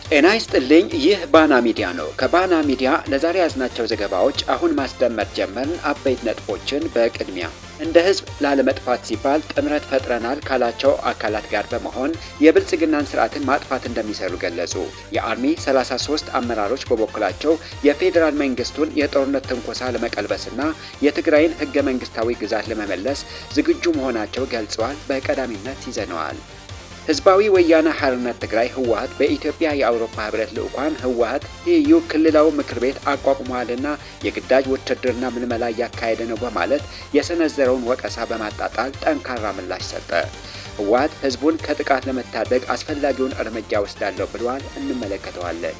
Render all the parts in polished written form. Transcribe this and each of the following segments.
ጤና ይስጥልኝ። ይህ ባና ሚዲያ ነው። ከባና ሚዲያ ለዛሬ ያዝናቸው ዘገባዎች አሁን ማስደመጥ ጀመርን። አበይት ነጥቦችን በቅድሚያ እንደ ህዝብ ላለመጥፋት ሲባል ጥምረት ፈጥረናል ካላቸው አካላት ጋር በመሆን የብልጽግናን ስርዓትን ማጥፋት እንደሚሰሩ ገለጹ። የአርሚ 33 አመራሮች በበኩላቸው የፌዴራል መንግስቱን የጦርነት ትንኮሳ ለመቀልበስና የትግራይን ህገ መንግስታዊ ግዛት ለመመለስ ዝግጁ መሆናቸው ገልጸዋል። በቀዳሚነት ይዘነዋል። ህዝባዊ ወያነ ሓርነት ትግራይ ህወሓት በኢትዮጵያ የአውሮፓ ህብረት ልዑካን ህወሓት ኢዩ ክልላዊ ምክር ቤት አቋቁሟልና የግዳጅ ውትድርና ምልመላ እያካሄደ ነው በማለት የሰነዘረውን ወቀሳ በማጣጣል ጠንካራ ምላሽ ሰጠ። ህወሓት ህዝቡን ከጥቃት ለመታደግ አስፈላጊውን እርምጃ ወስዳለሁ ብሏል። እንመለከተዋለን።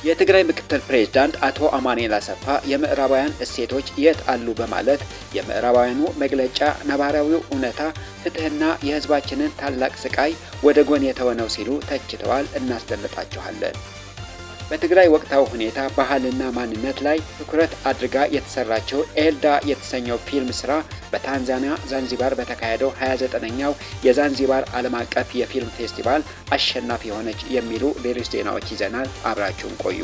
የትግራይ ምክትል ፕሬዝዳንት አቶ አማኑኤል አሰፋ የምዕራባውያን እሴቶች የት አሉ በማለት የምዕራባውያኑ መግለጫ ነባራዊው እውነታ ፍትህና የህዝባችንን ታላቅ ስቃይ ወደ ጎን የተወ ነው ሲሉ ተችተዋል። እናስደምጣችኋለን። በትግራይ ወቅታዊ ሁኔታ ባህልና ማንነት ላይ ትኩረት አድርጋ የተሰራቸው ኤልዳ የተሰኘው ፊልም ስራ በታንዛኒያ ዛንዚባር በተካሄደው 29ኛው የዛንዚባር ዓለም አቀፍ የፊልም ፌስቲቫል አሸናፊ ሆነች የሚሉ ሌሎች ዜናዎች ይዘናል። አብራችሁን ቆዩ።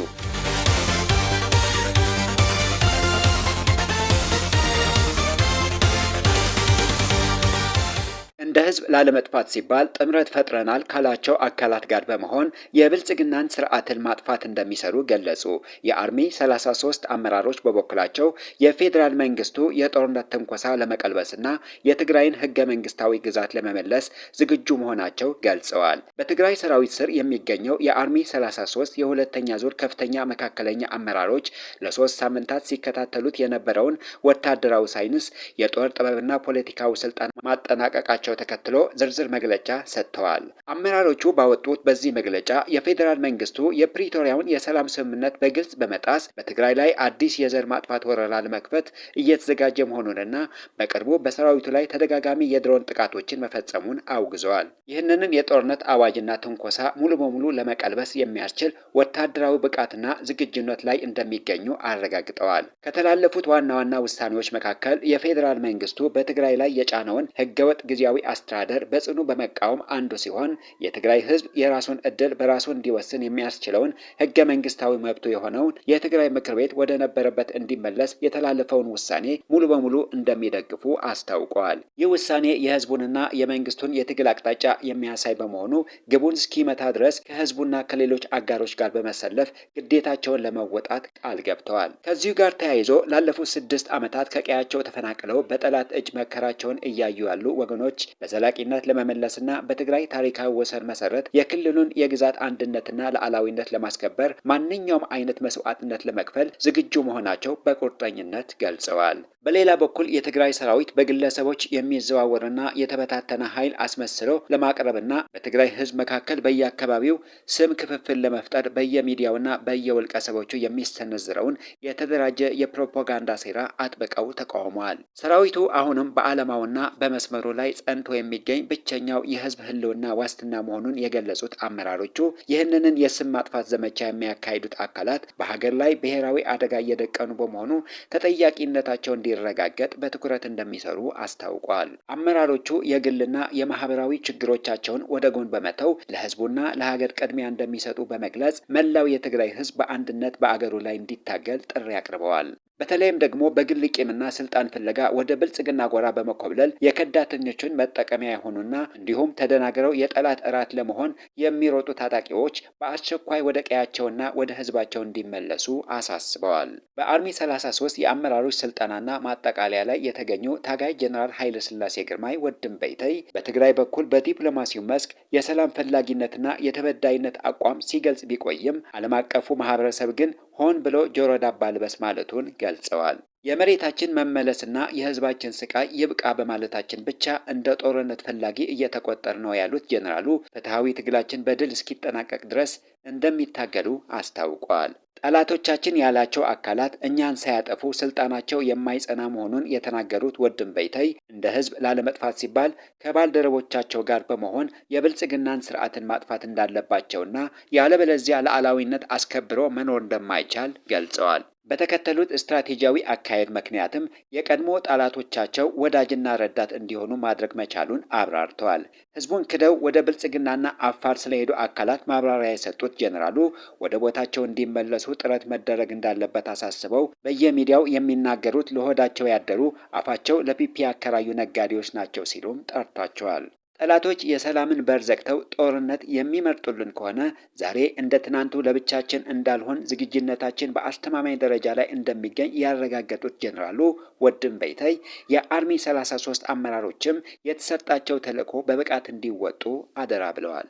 እንደ ህዝብ ላለመጥፋት ሲባል ጥምረት ፈጥረናል ካላቸው አካላት ጋር በመሆን የብልጽግናን ስርዓትን ማጥፋት እንደሚሰሩ ገለጹ። የአርሚ 33 አመራሮች በበኩላቸው የፌዴራል መንግስቱ የጦርነት ትንኮሳ ለመቀልበስና የትግራይን ህገ መንግስታዊ ግዛት ለመመለስ ዝግጁ መሆናቸው ገልጸዋል። በትግራይ ሰራዊት ስር የሚገኘው የአርሚ 33 የሁለተኛ ዙር ከፍተኛ መካከለኛ አመራሮች ለ3 ሳምንታት ሲከታተሉት የነበረውን ወታደራዊ ሳይንስ፣ የጦር ጥበብና ፖለቲካዊ ስልጣን ማጠናቀቃቸው ተከትሎ ዝርዝር መግለጫ ሰጥተዋል። አመራሮቹ ባወጡት በዚህ መግለጫ የፌዴራል መንግስቱ የፕሪቶሪያውን የሰላም ስምምነት በግልጽ በመጣስ በትግራይ ላይ አዲስ የዘር ማጥፋት ወረራ ለመክፈት እየተዘጋጀ መሆኑንና በቅርቡ በሰራዊቱ ላይ ተደጋጋሚ የድሮን ጥቃቶችን መፈጸሙን አውግዘዋል። ይህንን የጦርነት አዋጅና ትንኮሳ ሙሉ በሙሉ ለመቀልበስ የሚያስችል ወታደራዊ ብቃትና ዝግጁነት ላይ እንደሚገኙ አረጋግጠዋል። ከተላለፉት ዋና ዋና ውሳኔዎች መካከል የፌዴራል መንግስቱ በትግራይ ላይ የጫነውን ህገወጥ ጊዜያዊ አስተዳደር በጽኑ በመቃወም አንዱ ሲሆን የትግራይ ህዝብ የራሱን እድል በራሱ እንዲወስን የሚያስችለውን ህገ መንግስታዊ መብቱ የሆነውን የትግራይ ምክር ቤት ወደ ነበረበት እንዲመለስ የተላለፈውን ውሳኔ ሙሉ በሙሉ እንደሚደግፉ አስታውቀዋል። ይህ ውሳኔ የህዝቡንና የመንግስቱን የትግል አቅጣጫ የሚያሳይ በመሆኑ ግቡን እስኪመታ ድረስ ከህዝቡና ከሌሎች አጋሮች ጋር በመሰለፍ ግዴታቸውን ለመወጣት ቃል ገብተዋል። ከዚሁ ጋር ተያይዞ ላለፉት 6 ዓመታት ከቀያቸው ተፈናቅለው በጠላት እጅ መከራቸውን እያዩ ያሉ ወገኖች በዘላቂነት ለመመለስና በትግራይ ታሪካዊ ወሰን መሰረት የክልሉን የግዛት አንድነትና ሉዓላዊነት ለማስከበር ማንኛውም አይነት መስዋዕትነት ለመክፈል ዝግጁ መሆናቸው በቁርጠኝነት ገልጸዋል። በሌላ በኩል የትግራይ ሰራዊት በግለሰቦች የሚዘዋወርና የተበታተነ ኃይል አስመስሎ ለማቅረብና በትግራይ ህዝብ መካከል በየአካባቢው ስም ክፍፍል ለመፍጠር በየሚዲያውና በየወልቀሰቦቹ የሚሰነዝረውን የተደራጀ የፕሮፓጋንዳ ሴራ አጥብቀው ተቃውመዋል። ሰራዊቱ አሁንም በዓላማውና በመስመሩ ላይ ጸንቶ የሚገኝ ብቸኛው የህዝብ ህልውና ዋስትና መሆኑን የገለጹት አመራሮቹ ይህንን የስም ማጥፋት ዘመቻ የሚያካሂዱት አካላት በሀገር ላይ ብሔራዊ አደጋ እየደቀኑ በመሆኑ ተጠያቂነታቸው እንዲረጋገጥ በትኩረት እንደሚሰሩ አስታውቋል። አመራሮቹ የግልና የማህበራዊ ችግሮቻቸውን ወደ ጎን በመተው ለህዝቡና ለሀገር ቅድሚያ እንደሚሰጡ በመግለጽ መላው የትግራይ ህዝብ በአንድነት በአገሩ ላይ እንዲታገል ጥሪ አቅርበዋል። በተለይም ደግሞ በግል ቂምና ስልጣን ፍለጋ ወደ ብልጽግና ጎራ በመኮብለል የከዳተኞችን መጠቀሚያ የሆኑና እንዲሁም ተደናግረው የጠላት እራት ለመሆን የሚሮጡ ታጣቂዎች በአስቸኳይ ወደ ቀያቸውና ወደ ህዝባቸው እንዲመለሱ አሳስበዋል። በአርሚ 33 የአመራሮች ስልጠናና ማጠቃለያ ላይ የተገኙ ታጋይ ጀነራል ኃይለ ሥላሴ ግርማይ ወድንበይተይ በትግራይ በኩል በዲፕሎማሲው መስክ የሰላም ፈላጊነትና የተበዳይነት አቋም ሲገልጽ ቢቆይም ዓለም አቀፉ ማህበረሰብ ግን ሆን ብሎ ጆሮ ዳባ ልበስ ማለቱን ገልጸዋል። የመሬታችን መመለስና የህዝባችን ስቃይ ይብቃ በማለታችን ብቻ እንደ ጦርነት ፈላጊ እየተቆጠር ነው ያሉት ጀነራሉ ፍትሐዊ ትግላችን በድል እስኪጠናቀቅ ድረስ እንደሚታገሉ አስታውቀዋል። ጠላቶቻችን ያላቸው አካላት እኛን ሳያጠፉ ስልጣናቸው የማይጸና መሆኑን የተናገሩት ወድንበይተይ እንደ ህዝብ ላለመጥፋት ሲባል ከባልደረቦቻቸው ጋር በመሆን የብልጽግናን ስርዓትን ማጥፋት እንዳለባቸውና ያለበለዚያ ሉዓላዊነት አስከብሮ መኖር እንደማይቻል ገልጸዋል። በተከተሉት ስትራቴጂያዊ አካሄድ ምክንያትም የቀድሞ ጠላቶቻቸው ወዳጅና ረዳት እንዲሆኑ ማድረግ መቻሉን አብራርተዋል። ህዝቡን ክደው ወደ ብልጽግናና አፋር ስለሄዱ አካላት ማብራሪያ የሰጡት ጄኔራሉ ወደ ቦታቸው እንዲመለሱ ጥረት መደረግ እንዳለበት አሳስበው በየሚዲያው የሚናገሩት ለሆዳቸው ያደሩ አፋቸው ለፒፒ ያከራዩ ነጋዴዎች ናቸው ሲሉም ጠርቷቸዋል። ጠላቶች የሰላምን በር ዘግተው ጦርነት የሚመርጡልን ከሆነ ዛሬ እንደ ትናንቱ ለብቻችን እንዳልሆን ዝግጁነታችን በአስተማማኝ ደረጃ ላይ እንደሚገኝ ያረጋገጡት ጄኔራሉ ወድም በይተይ የአርሚ 33 አመራሮችም የተሰጣቸው ተልዕኮ በብቃት እንዲወጡ አደራ ብለዋል።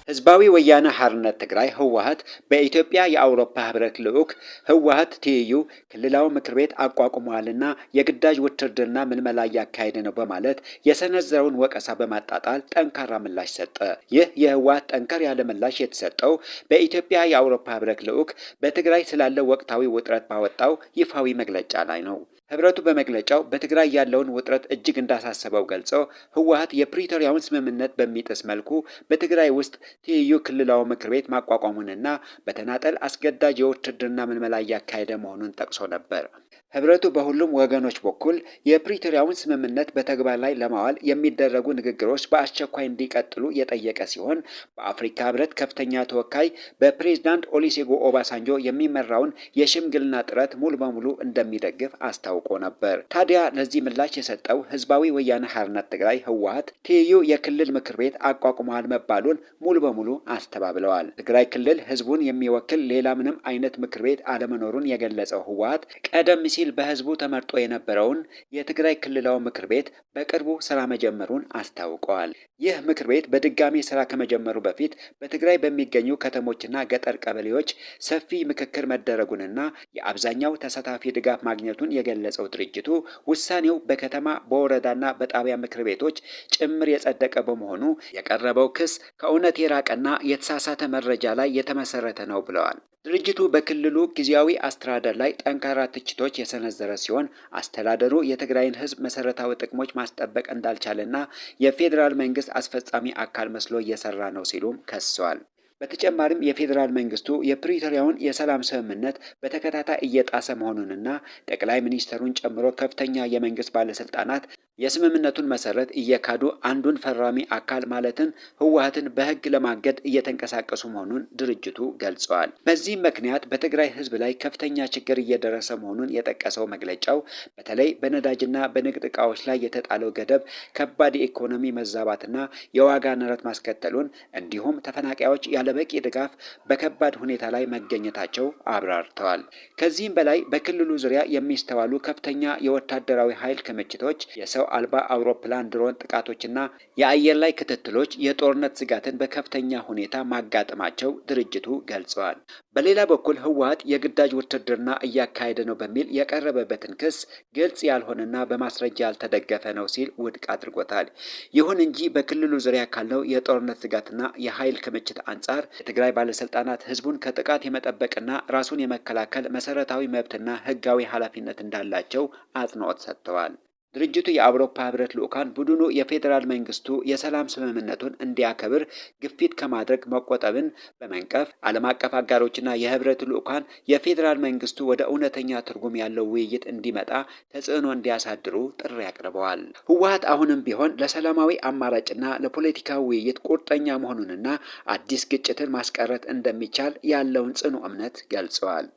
ህዝባዊ ወያነ ሓርነት ትግራይ ህወሓት በኢትዮጵያ የአውሮፓ ህብረት ልዑክ ህወሓት ትይዩ ክልላዊ ምክር ቤት አቋቁመዋልና የግዳጅ ውትድርና ምልመላ እያካሄደ ነው በማለት የሰነዘረውን ወቀሳ በማጣጣል ጠንካራ ምላሽ ሰጠ። ይህ የህወሓት ጠንከር ያለ ምላሽ የተሰጠው በኢትዮጵያ የአውሮፓ ህብረት ልዑክ በትግራይ ስላለው ወቅታዊ ውጥረት ባወጣው ይፋዊ መግለጫ ላይ ነው። ህብረቱ በመግለጫው በትግራይ ያለውን ውጥረት እጅግ እንዳሳሰበው ገልጾ ህወሓት የፕሪቶሪያውን ስምምነት በሚጥስ መልኩ በትግራይ ውስጥ ትይዩ ክልላዊ ምክር ቤት ማቋቋሙንና በተናጠል አስገዳጅ የውትድርና ምልመላ እያካሄደ መሆኑን ጠቅሶ ነበር። ህብረቱ በሁሉም ወገኖች በኩል የፕሪቶሪያውን ስምምነት በተግባር ላይ ለማዋል የሚደረጉ ንግግሮች በአስቸኳይ እንዲቀጥሉ የጠየቀ ሲሆን በአፍሪካ ህብረት ከፍተኛ ተወካይ በፕሬዝዳንት ኦሉሴጉን ኦባሳንጆ የሚመራውን የሽምግልና ጥረት ሙሉ በሙሉ እንደሚደግፍ አስታውቆ ነበር። ታዲያ ለዚህ ምላሽ የሰጠው ህዝባዊ ወያነ ሓርነት ትግራይ ህወሓት ትይዩ የክልል ምክር ቤት አቋቁመዋል መባሉን ሙሉ በሙሉ አስተባብለዋል። ትግራይ ክልል ህዝቡን የሚወክል ሌላ ምንም አይነት ምክር ቤት አለመኖሩን የገለጸው ህወሓት ቀደም ሲል በህዝቡ ተመርጦ የነበረውን የትግራይ ክልላዊ ምክር ቤት በቅርቡ ስራ መጀመሩን አስታውቀዋል። ይህ ምክር ቤት በድጋሚ ስራ ከመጀመሩ በፊት በትግራይ በሚገኙ ከተሞችና ገጠር ቀበሌዎች ሰፊ ምክክር መደረጉንና የአብዛኛው ተሳታፊ ድጋፍ ማግኘቱን የገለጸው ድርጅቱ ውሳኔው በከተማ በወረዳና በጣቢያ ምክር ቤቶች ጭምር የጸደቀ በመሆኑ የቀረበው ክስ ከእውነት የራቀና የተሳሳተ መረጃ ላይ የተመሰረተ ነው ብለዋል። ድርጅቱ በክልሉ ጊዜያዊ አስተዳደር ላይ ጠንካራ ትችቶች የሰነዘረ ሲሆን አስተዳደሩ የትግራይን ህዝብ መሰረታዊ ጥቅሞች ማስጠበቅ እንዳልቻለና የፌዴራል መንግስት አስፈጻሚ አካል መስሎ እየሰራ ነው ሲሉም ከሰዋል። በተጨማሪም የፌዴራል መንግስቱ የፕሪቶሪያውን የሰላም ስምምነት በተከታታይ እየጣሰ መሆኑንና ጠቅላይ ሚኒስትሩን ጨምሮ ከፍተኛ የመንግስት ባለስልጣናት የስምምነቱን መሰረት እየካዱ አንዱን ፈራሚ አካል ማለትም ህወሓትን በህግ ለማገድ እየተንቀሳቀሱ መሆኑን ድርጅቱ ገልጸዋል። በዚህም ምክንያት በትግራይ ህዝብ ላይ ከፍተኛ ችግር እየደረሰ መሆኑን የጠቀሰው መግለጫው በተለይ በነዳጅና በንግድ ዕቃዎች ላይ የተጣለው ገደብ ከባድ የኢኮኖሚ መዛባትና የዋጋ ንረት ማስከተሉን እንዲሁም ተፈናቃዮች ያለበቂ ድጋፍ በከባድ ሁኔታ ላይ መገኘታቸው አብራርተዋል። ከዚህም በላይ በክልሉ ዙሪያ የሚስተዋሉ ከፍተኛ የወታደራዊ ኃይል ክምችቶች፣ የሰው አልባ አውሮፕላን ድሮን ጥቃቶችና የአየር ላይ ክትትሎች የጦርነት ስጋትን በከፍተኛ ሁኔታ ማጋጠማቸው ድርጅቱ ገልጸዋል። በሌላ በኩል ህወሓት የግዳጅ ውትድርና እያካሄደ ነው በሚል የቀረበበትን ክስ ግልጽ ያልሆነና በማስረጃ ያልተደገፈ ነው ሲል ውድቅ አድርጎታል። ይሁን እንጂ በክልሉ ዙሪያ ካለው የጦርነት ስጋትና የኃይል ክምችት አንጻር የትግራይ ባለስልጣናት ህዝቡን ከጥቃት የመጠበቅና ራሱን የመከላከል መሰረታዊ መብትና ህጋዊ ኃላፊነት እንዳላቸው አጽንኦት ሰጥተዋል። ድርጅቱ የአውሮፓ ህብረት ልዑካን ቡድኑ የፌዴራል መንግስቱ የሰላም ስምምነቱን እንዲያከብር ግፊት ከማድረግ መቆጠብን በመንቀፍ ዓለም አቀፍ አጋሮችና የህብረት ልዑካን የፌዴራል መንግስቱ ወደ እውነተኛ ትርጉም ያለው ውይይት እንዲመጣ ተጽዕኖ እንዲያሳድሩ ጥሪ አቅርበዋል። ህወሓት አሁንም ቢሆን ለሰላማዊ አማራጭና ለፖለቲካዊ ውይይት ቁርጠኛ መሆኑንና አዲስ ግጭትን ማስቀረት እንደሚቻል ያለውን ጽኑ እምነት ገልጸዋል።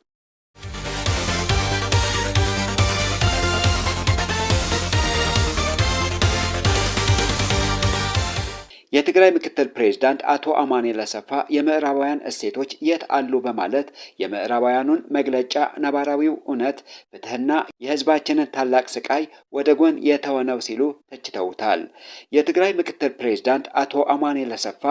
የትግራይ ምክትል ፕሬዝዳንት አቶ አማኑኤል አሰፋ የምዕራባውያን እሴቶች የት አሉ በማለት የምዕራባውያኑን መግለጫ ነባራዊው እውነት ፍትህና የህዝባችንን ታላቅ ስቃይ ወደ ጎን የተወ ነው ሲሉ ተችተውታል። የትግራይ ምክትል ፕሬዝዳንት አቶ አማኑኤል አሰፋ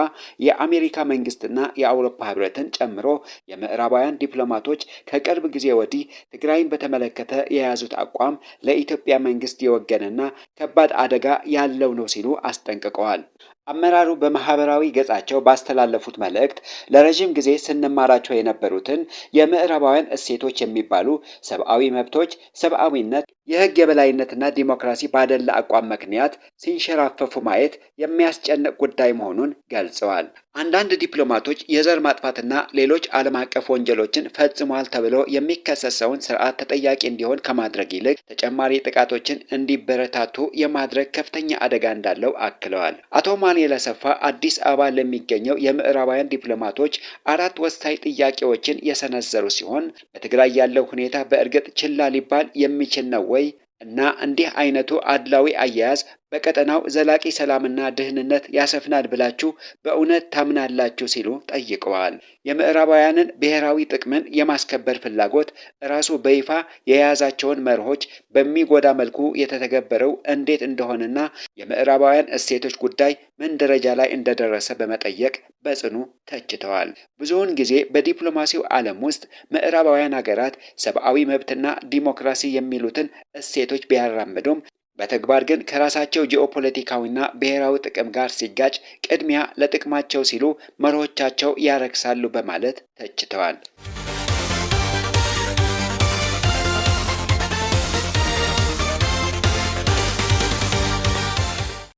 የአሜሪካ መንግስትና የአውሮፓ ህብረትን ጨምሮ የምዕራባውያን ዲፕሎማቶች ከቅርብ ጊዜ ወዲህ ትግራይን በተመለከተ የያዙት አቋም ለኢትዮጵያ መንግስት የወገነና ከባድ አደጋ ያለው ነው ሲሉ አስጠንቅቀዋል። አመራሩ በማህበራዊ ገጻቸው ባስተላለፉት መልእክት ለረጅም ጊዜ ስንማራቸው የነበሩትን የምዕራባውያን እሴቶች የሚባሉ ሰብአዊ መብቶች፣ ሰብአዊነት፣ የህግ የበላይነትና ዲሞክራሲ ባደላ አቋም ምክንያት ሲንሸራፈፉ ማየት የሚያስጨንቅ ጉዳይ መሆኑን ገልጸዋል። አንዳንድ ዲፕሎማቶች የዘር ማጥፋትና ሌሎች ዓለም አቀፍ ወንጀሎችን ፈጽሟል ተብሎ የሚከሰሰውን ስርዓት ተጠያቂ እንዲሆን ከማድረግ ይልቅ ተጨማሪ ጥቃቶችን እንዲበረታቱ የማድረግ ከፍተኛ አደጋ እንዳለው አክለዋል። አቶ ማንኤል አሰፋ አዲስ አበባ ለሚገኘው የምዕራባውያን ዲፕሎማቶች 4 ወሳኝ ጥያቄዎችን የሰነዘሩ ሲሆን በትግራይ ያለው ሁኔታ በእርግጥ ችላ ሊባል የሚችል ነው ወይ እና እንዲህ አይነቱ አድላዊ አያያዝ በቀጠናው ዘላቂ ሰላምና ደህንነት ያሰፍናል ብላችሁ በእውነት ታምናላችሁ ሲሉ ጠይቀዋል። የምዕራባውያንን ብሔራዊ ጥቅምን የማስከበር ፍላጎት ራሱ በይፋ የያዛቸውን መርሆች በሚጎዳ መልኩ የተተገበረው እንዴት እንደሆነና የምዕራባውያን እሴቶች ጉዳይ ምን ደረጃ ላይ እንደደረሰ በመጠየቅ በጽኑ ተችተዋል። ብዙውን ጊዜ በዲፕሎማሲው ዓለም ውስጥ ምዕራባውያን ሀገራት ሰብአዊ መብትና ዲሞክራሲ የሚሉትን እሴቶች ቢያራምዱም በተግባር ግን ከራሳቸው ጂኦፖለቲካዊና ብሔራዊ ጥቅም ጋር ሲጋጭ ቅድሚያ ለጥቅማቸው ሲሉ መርሆቻቸው ያረክሳሉ በማለት ተችተዋል።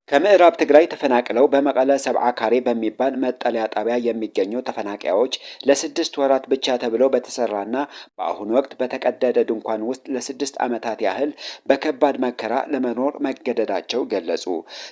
ከምዕራብ ትግራይ ተፈናቅለው በመቀለ ሰብዓ ካሬ በሚባል መጠለያ ጣቢያ የሚገኙ ተፈናቃዮች ለ6 ወራት ብቻ ተብለው በተሰራና በአሁኑ ወቅት በተቀደደ ድንኳን ውስጥ ለ6 ዓመታት ያህል በከባድ መከራ ለመኖር መገደዳቸው ገለጹ።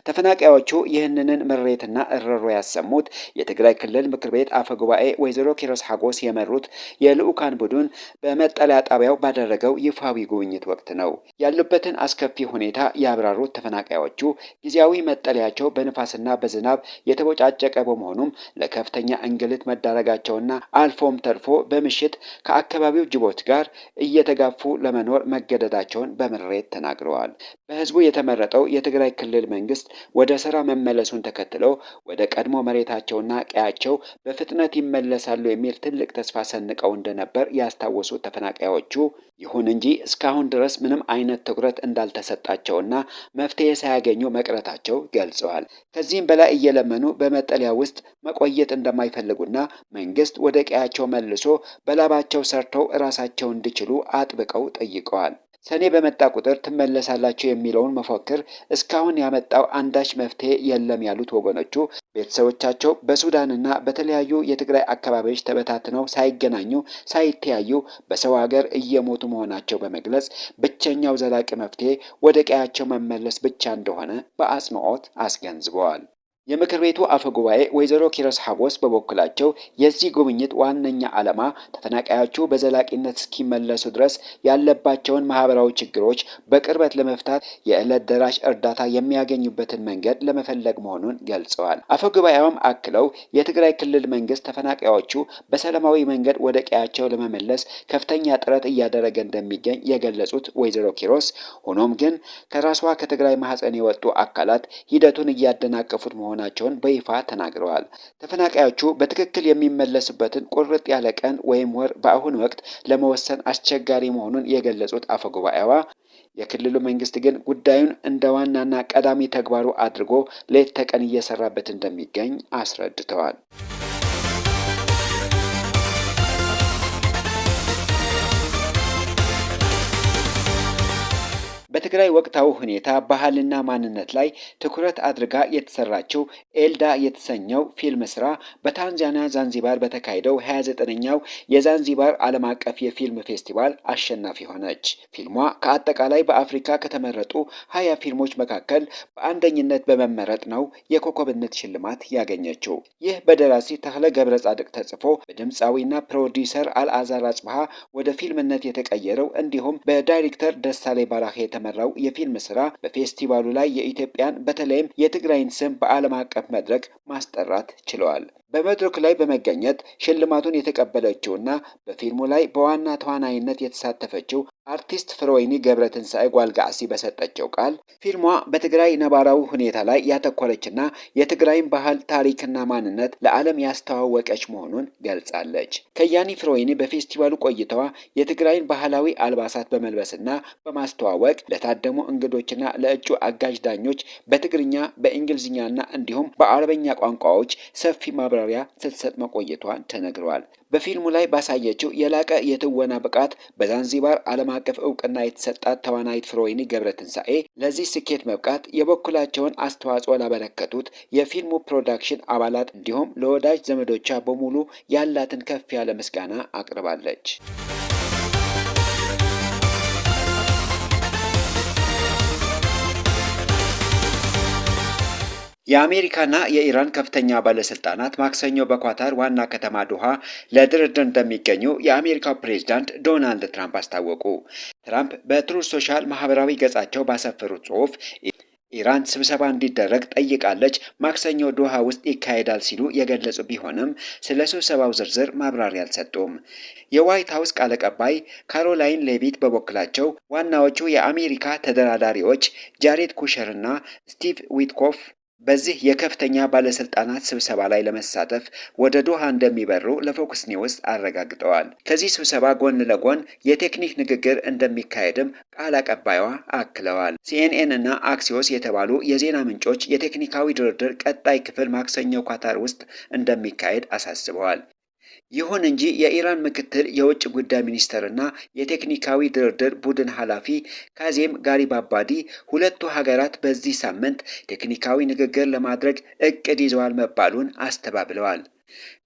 ተፈናቃዮቹ ይህንን ምሬትና እረሮ ያሰሙት የትግራይ ክልል ምክር ቤት አፈ ጉባኤ ወይዘሮ ኪሮስ ሐጎስ የመሩት የልዑካን ቡድን በመጠለያ ጣቢያው ባደረገው ይፋዊ ጉብኝት ወቅት ነው። ያሉበትን አስከፊ ሁኔታ ያብራሩት ተፈናቃዮቹ ጊዜያዊ መጠለያቸው በንፋስና በዝናብ የተቦጫጨቀ በመሆኑም ለከፍተኛ እንግልት መዳረጋቸውና አልፎም ተርፎ በምሽት ከአካባቢው ጅቦች ጋር እየተጋፉ ለመኖር መገደዳቸውን በምሬት ተናግረዋል። በህዝቡ የተመረጠው የትግራይ ክልል መንግስት ወደ ስራ መመለሱን ተከትለው ወደ ቀድሞ መሬታቸውና ቀያቸው በፍጥነት ይመለሳሉ የሚል ትልቅ ተስፋ ሰንቀው እንደነበር ያስታወሱት ተፈናቃዮቹ ይሁን እንጂ እስካሁን ድረስ ምንም አይነት ትኩረት እንዳልተሰጣቸውና መፍትሄ ሳያገኙ መቅረታቸው ገልጸዋል። ከዚህም በላይ እየለመኑ በመጠለያ ውስጥ መቆየት እንደማይፈልጉና መንግስት ወደ ቀያቸው መልሶ በላባቸው ሰርተው ራሳቸው እንዲችሉ አጥብቀው ጠይቀዋል። ሰኔ በመጣ ቁጥር ትመለሳላችሁ የሚለውን መፈክር እስካሁን ያመጣው አንዳች መፍትሄ የለም ያሉት ወገኖቹ ቤተሰቦቻቸው በሱዳንና በተለያዩ የትግራይ አካባቢዎች ተበታትነው ሳይገናኙ ሳይተያዩ በሰው ሀገር እየሞቱ መሆናቸው በመግለጽ ብቸኛው ዘላቂ መፍትሄ ወደ ቀያቸው መመለስ ብቻ እንደሆነ በአጽንኦት አስገንዝበዋል። የምክር ቤቱ አፈ ጉባኤ ወይዘሮ ኪሮስ ሐጎስ በበኩላቸው የዚህ ጉብኝት ዋነኛ ዓላማ ተፈናቃዮቹ በዘላቂነት እስኪመለሱ ድረስ ያለባቸውን ማህበራዊ ችግሮች በቅርበት ለመፍታት የዕለት ደራሽ እርዳታ የሚያገኙበትን መንገድ ለመፈለግ መሆኑን ገልጸዋል። አፈ ጉባኤውም አክለው የትግራይ ክልል መንግስት ተፈናቃዮቹ በሰላማዊ መንገድ ወደ ቀያቸው ለመመለስ ከፍተኛ ጥረት እያደረገ እንደሚገኝ የገለጹት ወይዘሮ ኪሮስ ሆኖም ግን ከራሷ ከትግራይ ማህፀን የወጡ አካላት ሂደቱን እያደናቀፉት መሆናቸውን በይፋ ተናግረዋል። ተፈናቃዮቹ በትክክል የሚመለሱበትን ቁርጥ ያለ ቀን ወይም ወር በአሁኑ ወቅት ለመወሰን አስቸጋሪ መሆኑን የገለጹት አፈጉባኤዋ የክልሉ መንግስት ግን ጉዳዩን እንደ ዋናና ቀዳሚ ተግባሩ አድርጎ ሌት ተቀን እየሰራበት እንደሚገኝ አስረድተዋል። በትግራይ ወቅታዊ ሁኔታ ባህልና ማንነት ላይ ትኩረት አድርጋ የተሰራችው ኤልዳ የተሰኘው ፊልም ስራ በታንዛኒያ ዛንዚባር በተካሄደው 29ኛው የዛንዚባር ዓለም አቀፍ የፊልም ፌስቲቫል አሸናፊ ሆነች። ፊልሟ ከአጠቃላይ በአፍሪካ ከተመረጡ 20 ፊልሞች መካከል በአንደኝነት በመመረጥ ነው የኮከብነት ሽልማት ያገኘችው። ይህ በደራሲ ተክለ ገብረ ጻድቅ ተጽፎ በድምፃዊና ፕሮዲውሰር አልዓዛር አጽብሃ ወደ ፊልምነት የተቀየረው እንዲሁም በዳይሬክተር ደሳለኝ ባራሄ የተመራው የፊልም ስራ በፌስቲቫሉ ላይ የኢትዮጵያን በተለይም የትግራይን ስም በዓለም አቀፍ መድረክ ማስጠራት ችለዋል። በመድረኩ ላይ በመገኘት ሽልማቱን የተቀበለችውና በፊልሙ ላይ በዋና ተዋናይነት የተሳተፈችው አርቲስት ፍሮወይኒ ገብረትንሳኤ ጓልጋዕሲ በሰጠችው ቃል ፊልሟ በትግራይ ነባራዊ ሁኔታ ላይ ያተኮረችና የትግራይን ባህል ታሪክና ማንነት ለዓለም ያስተዋወቀች መሆኑን ገልጻለች። ከያኒ ፍሮወይኒ በፌስቲቫሉ ቆይታዋ የትግራይን ባህላዊ አልባሳት በመልበስና በማስተዋወቅ ለታደሙ እንግዶችና ለእጩ አጋዥ ዳኞች በትግርኛ በእንግሊዝኛና እንዲሁም በአረበኛ ቋንቋዎች ሰፊ ማብራሪያ ስትሰጥ መቆየቷን ተነግሯል። በፊልሙ ላይ ባሳየችው የላቀ የትወና ብቃት በዛንዚባር ዓለም አቀፍ እውቅና የተሰጣት ተዋናይት ፍሮወይኒ ገብረትንሳኤ ለዚህ ስኬት መብቃት የበኩላቸውን አስተዋጽኦ ላበረከቱት የፊልሙ ፕሮዳክሽን አባላት እንዲሁም ለወዳጅ ዘመዶቿ በሙሉ ያላትን ከፍ ያለ ምስጋና አቅርባለች። የአሜሪካና የኢራን ከፍተኛ ባለስልጣናት ማክሰኞ በኳታር ዋና ከተማ ዶሃ ለድርድር እንደሚገኙ የአሜሪካው ፕሬዝዳንት ዶናልድ ትራምፕ አስታወቁ። ትራምፕ በትሩዝ ሶሻል ማህበራዊ ገጻቸው ባሰፈሩት ጽሑፍ ኢራን ስብሰባ እንዲደረግ ጠይቃለች፣ ማክሰኞ ዶሃ ውስጥ ይካሄዳል ሲሉ የገለጹ ቢሆንም ስለ ስብሰባው ዝርዝር ማብራሪያ አልሰጡም። የዋይት ሀውስ ቃል አቀባይ ካሮላይን ሌቪት በበኩላቸው ዋናዎቹ የአሜሪካ ተደራዳሪዎች ጃሬድ ኩሸር እና ስቲቭ ዊትኮፍ በዚህ የከፍተኛ ባለስልጣናት ስብሰባ ላይ ለመሳተፍ ወደ ዶሃ እንደሚበሩ ለፎክስ ኒውስ አረጋግጠዋል። ከዚህ ስብሰባ ጎን ለጎን የቴክኒክ ንግግር እንደሚካሄድም ቃል አቀባይዋ አክለዋል። ሲኤንኤን እና አክሲዮስ የተባሉ የዜና ምንጮች የቴክኒካዊ ድርድር ቀጣይ ክፍል ማክሰኞ ኳታር ውስጥ እንደሚካሄድ አሳስበዋል። ይሁን እንጂ የኢራን ምክትል የውጭ ጉዳይ ሚኒስትርና የቴክኒካዊ ድርድር ቡድን ኃላፊ ካዜም ጋሪባባዲ ሁለቱ ሀገራት በዚህ ሳምንት ቴክኒካዊ ንግግር ለማድረግ እቅድ ይዘዋል መባሉን አስተባብለዋል።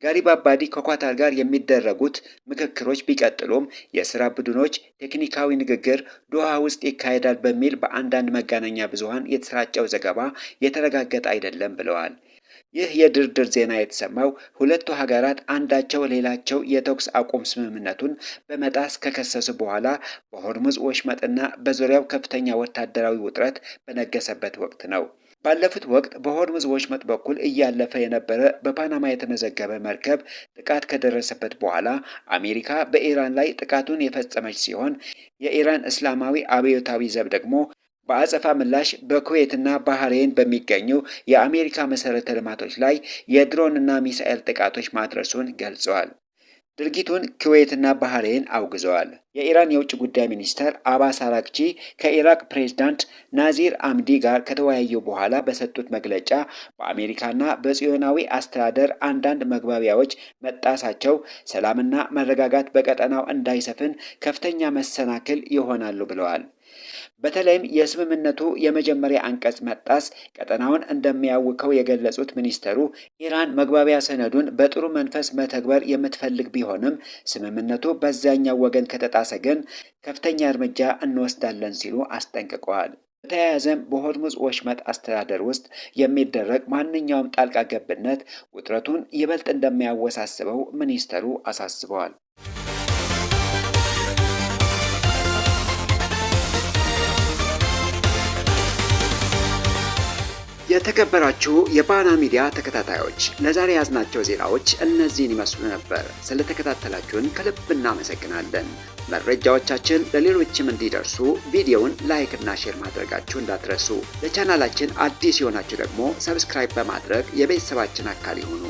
ጋሪባባዲ ከኳታር ጋር የሚደረጉት ምክክሮች ቢቀጥሉም የስራ ቡድኖች ቴክኒካዊ ንግግር ዶሃ ውስጥ ይካሄዳል በሚል በአንዳንድ መገናኛ ብዙሃን የተሰራጨው ዘገባ የተረጋገጠ አይደለም ብለዋል። ይህ የድርድር ዜና የተሰማው ሁለቱ ሀገራት አንዳቸው ሌላቸው የተኩስ አቁም ስምምነቱን በመጣስ ከከሰሱ በኋላ በሆርሙዝ ወሽመጥና በዙሪያው ከፍተኛ ወታደራዊ ውጥረት በነገሰበት ወቅት ነው። ባለፉት ወቅት በሆርሙዝ ወሽመጥ በኩል እያለፈ የነበረ በፓናማ የተመዘገበ መርከብ ጥቃት ከደረሰበት በኋላ አሜሪካ በኢራን ላይ ጥቃቱን የፈጸመች ሲሆን የኢራን እስላማዊ አብዮታዊ ዘብ ደግሞ በአጸፋ ምላሽ በኩዌትና ባህሬን በሚገኙ የአሜሪካ መሰረተ ልማቶች ላይ የድሮንና ሚሳኤል ጥቃቶች ማድረሱን ገልጸዋል። ድርጊቱን ኩዌትና ባህሬን አውግዘዋል። የኢራን የውጭ ጉዳይ ሚኒስተር አባስ አራግቺ ከኢራቅ ፕሬዝዳንት ናዚር አምዲ ጋር ከተወያዩ በኋላ በሰጡት መግለጫ በአሜሪካና በጽዮናዊ አስተዳደር አንዳንድ መግባቢያዎች መጣሳቸው ሰላምና መረጋጋት በቀጠናው እንዳይሰፍን ከፍተኛ መሰናክል ይሆናሉ ብለዋል። በተለይም የስምምነቱ የመጀመሪያ አንቀጽ መጣስ ቀጠናውን እንደሚያውከው የገለጹት ሚኒስተሩ ኢራን መግባቢያ ሰነዱን በጥሩ መንፈስ መተግበር የምትፈልግ ቢሆንም ስምምነቱ በዛኛው ወገን ከተጣሰ ግን ከፍተኛ እርምጃ እንወስዳለን ሲሉ አስጠንቅቀዋል። በተያያዘም በሆርሙዝ ወሽመጥ አስተዳደር ውስጥ የሚደረግ ማንኛውም ጣልቃ ገብነት ውጥረቱን ይበልጥ እንደሚያወሳስበው ሚኒስተሩ አሳስበዋል። የተከበራችሁ የባና ሚዲያ ተከታታዮች ለዛሬ ያዝናቸው ዜናዎች እነዚህን ይመስሉ ነበር። ስለተከታተላችሁን ከልብ እናመሰግናለን። መረጃዎቻችን ለሌሎችም እንዲደርሱ ቪዲዮውን ላይክ እና ሼር ማድረጋችሁ እንዳትረሱ። ለቻናላችን አዲስ የሆናችሁ ደግሞ ሰብስክራይብ በማድረግ የቤተሰባችን አካል ይሁኑ።